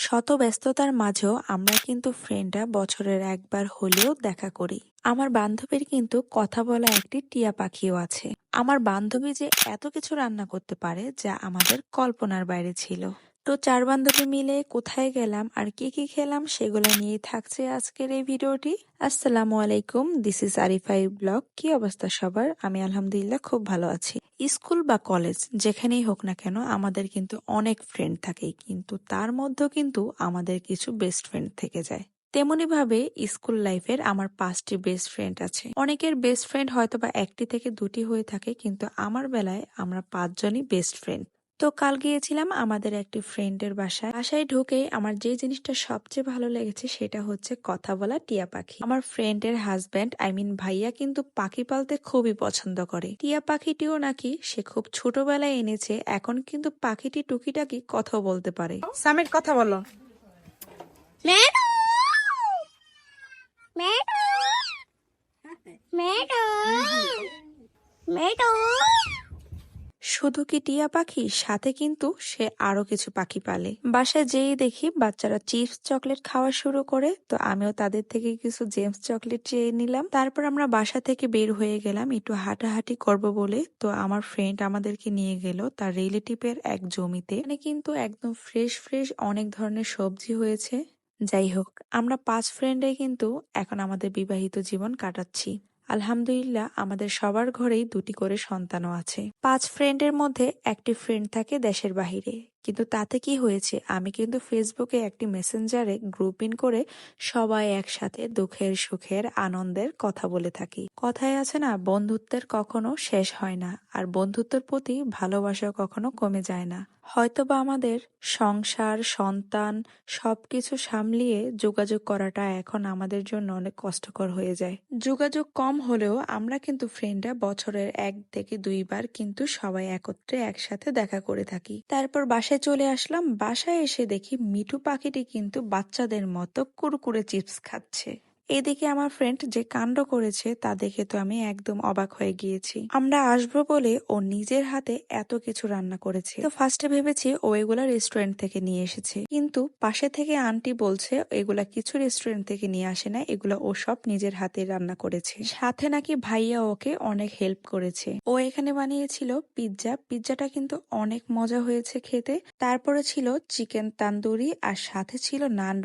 শত ব্যস্ততার মাঝেও আমরা কিন্তু ফ্রেন্ডরা বছরের একবার হলেও দেখা করি। আমার বান্ধবীর কিন্তু কথা বলা একটি টিয়া পাখিও আছে। আমার বান্ধবী যে এত কিছু রান্না করতে পারে যা আমাদের কল্পনার বাইরে ছিল। তো চার বান্ধবী মিলে কোথায় গেলাম আর কি কি খেলাম সেগুলো নিয়েই থাকছে আজকের এই ভিডিওটি। আসসালামু আলাইকুম, দিস ইজ আরিফাই ব্লগ। কি অবস্থা সবার? আমি আলহামদুলিল্লাহ খুব ভালো আছি। স্কুল বা কলেজ যেখানেই হোক না কেন আমাদের কিন্তু অনেক ফ্রেন্ড থাকে, কিন্তু তার মধ্যেও কিন্তু আমাদের কিছু বেস্ট ফ্রেন্ড থেকে যায়। তেমনি ভাবে স্কুল লাইফের আমার 5টি বেস্ট ফ্রেন্ড আছে। অনেকের বেস্ট ফ্রেন্ড হয়তো বা একটি থেকে দুটি হয়ে থাকে, কিন্তু আমার বেলায় আমরা 5জনই বেস্ট ফ্রেন্ড। তো কাল গিয়েছিলাম আমাদের একটি ফ্রেন্ডের বাসায় ঢুকেই আমার যে জিনিসটা সবচেয়ে ভালো লেগেছে সেটা হচ্ছে কথা বলা টিয়া পাখি। আমার ফ্রেন্ডের হাজব্যান্ড ভাইয়া কিন্তু পাখি পালতে খুবই পছন্দ করে। টিয়া পাখিটিও নাকি সে খুব ছোটবেলায় এনেছে, এখন কিন্তু পাখিটি টুকিটাকি কথা বলতে পারে। সামিট কথা বলো। Madam madam madam madam. শুধু কি টিয়া পাখি, সাথে কিন্তু সে আরো কিছু পাখি পালে। বাসায় যেই দেখি বাচ্চারা চিপস চকলেট খাওয়া শুরু করে, তো আমিও তাদের থেকে কিছু জেমস চকলেট চেয়ে নিলাম। তারপর আমরা বাসা থেকে বের হয়ে গেলাম একটু হাঁটাহাঁটি করব বলে। তো আমার ফ্রেন্ড আমাদেরকে নিয়ে গেল তার রিলেটিভের এক জমিতে, মানে কিন্তু একদম ফ্রেশ ফ্রেশ অনেক ধরনের সবজি হয়েছে। যাই হোক, আমরা 5 ফ্রেন্ডে কিন্তু এখন আমাদের বিবাহিত জীবন কাটাচ্ছি। আলহামদুলিল্লাহ আমাদের সবার ঘরেই 2টি করে সন্তানও আছে। 5 ফ্রেন্ডের মধ্যে একটি ফ্রেন্ড থাকে দেশের বাহিরে, কিন্তু তাতে কি হয়েছে, আমি কিন্তু ফেসবুকে একটি মেসেঞ্জারে গ্রুপ ইন করে সবাই একসাথে দুঃখের সুখের আনন্দের কথা বলে থাকি। কথায় আছে না, বন্ধুত্বের কখনো শেষ হয় না, আর বন্ধুত্বের প্রতি ভালোবাসা কখনো কমে যায় না। হয়তোবা আমাদের সংসার সন্তান সবকিছু সামলিয়ে যোগাযোগ করাটা এখন আমাদের জন্য অনেক কষ্টকর হয়ে যায়। যোগাযোগ কম হলেও আমরা কিন্তু ফ্রেন্ডরা বছরের 1 থেকে 2বার কিন্তু সবাই একত্রে একসাথে দেখা করে থাকি। তারপর বাসায় চলে আসলাম। বাসায় এসে দেখি মিঠু পাখিটি কিন্তু বাচ্চাদের মতো কুরকুরে চিপস খাচ্ছে। এদিকে আমার ফ্রেন্ড যে কাণ্ড করেছে তা দেখে তো আমি একদম অবাক হয়ে গিয়েছি। আমরা আসবো বলে ও নিজের হাতে এত কিছু রান্না করেছে। তো ফার্স্টে ভেবেছি ও এগুলা রেস্টুরেন্ট থেকে নিয়ে এসেছে, কিন্তু পাশে থেকে আন্টি বলছে এগুলা কিছু রেস্টুরেন্ট থেকে নিয়ে আসে না, এগুলা ও সব নিজের হাতে রান্না করেছে। সাথে নাকি ভাইয়া ওকে অনেক হেল্প করেছে। ও এখানে বানিয়েছিল পিৎজাটা কিন্তু অনেক মজা হয়েছে খেতে। তারপরে ছিল চিকেন তান্দুরি আর সাথে ছিল নান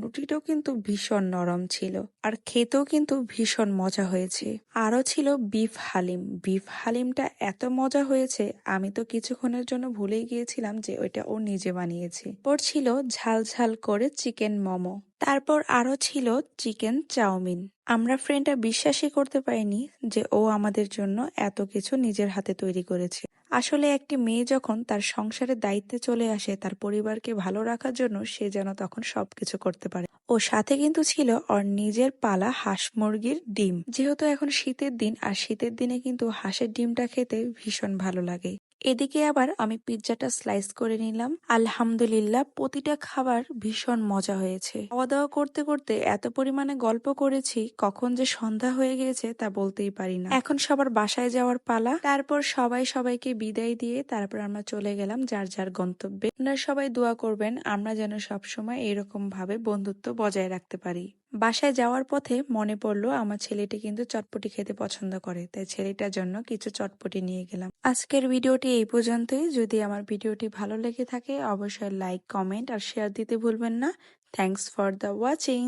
রুটিটাও কিন্তু ভীষণ নরম ছিল আর খেতেও কিন্তু ভীষণ মজা হয়েছে। আরো ছিল বিফ হালিমটা এত মজা হয়েছে আমি তো কিছুক্ষণের জন্য ভুলেই গিয়েছিলাম যে ওইটা ও নিজে বানিয়েছে। ওর ছিল ঝাল ঝাল করে চিকেন মোমো, তারপর আরো ছিল চিকেন চাউমিন। আমরা ফ্রেন্ডটা বিশ্বাসই করতে পারিনি যে ও আমাদের জন্য এত কিছু নিজের হাতে তৈরি করেছে। আসলে একটি মেয়ে যখন তার সংসারের দায়িত্বে চলে আসে তার পরিবারকে ভালো রাখার জন্য, সে যেন তখন সবকিছু করতে পারে। ও সাথে কিন্তু ছিল ওর নিজের পালা হাঁস মুরগির ডিম। যেহেতু এখন শীতের দিন, আর শীতের দিনে কিন্তু হাঁসের ডিমটা খেতে ভীষণ ভালো লাগে। এদিকে আবার আমি পিৎজাটা স্লাইস করে নিলাম। আলহামদুলিল্লাহ প্রতিটা খাবার ভীষণ মজা হয়েছে। খাওয়া দাওয়া করতে করতে এত পরিমাণে গল্প করেছি, কখন যে সন্ধ্যা হয়ে গিয়েছে তা বলতেই পারি না। এখন সবার বাসায় যাওয়ার পালা। তারপর সবাই সবাইকে বিদায় দিয়ে তারপর আমরা চলে গেলাম যার যার গন্তব্যে। আপনারা সবাই দোয়া করবেন আমরা যেন সবসময় এরকম ভাবে বন্ধুত্ব বজায় রাখতে পারি। বাসায় যাওয়ার পথে মনে পড়লো আমার ছেলেটি কিন্তু চটপটি খেতে পছন্দ করে, তাই ছেলেটার জন্য কিছু চটপটি নিয়ে গেলাম। আজকের ভিডিওটি এই পর্যন্তই। যদি আমার ভিডিওটি ভালো লেগে থাকে অবশ্যই লাইক কমেন্ট আর শেয়ার দিতে ভুলবেন না। Thanks for the watching.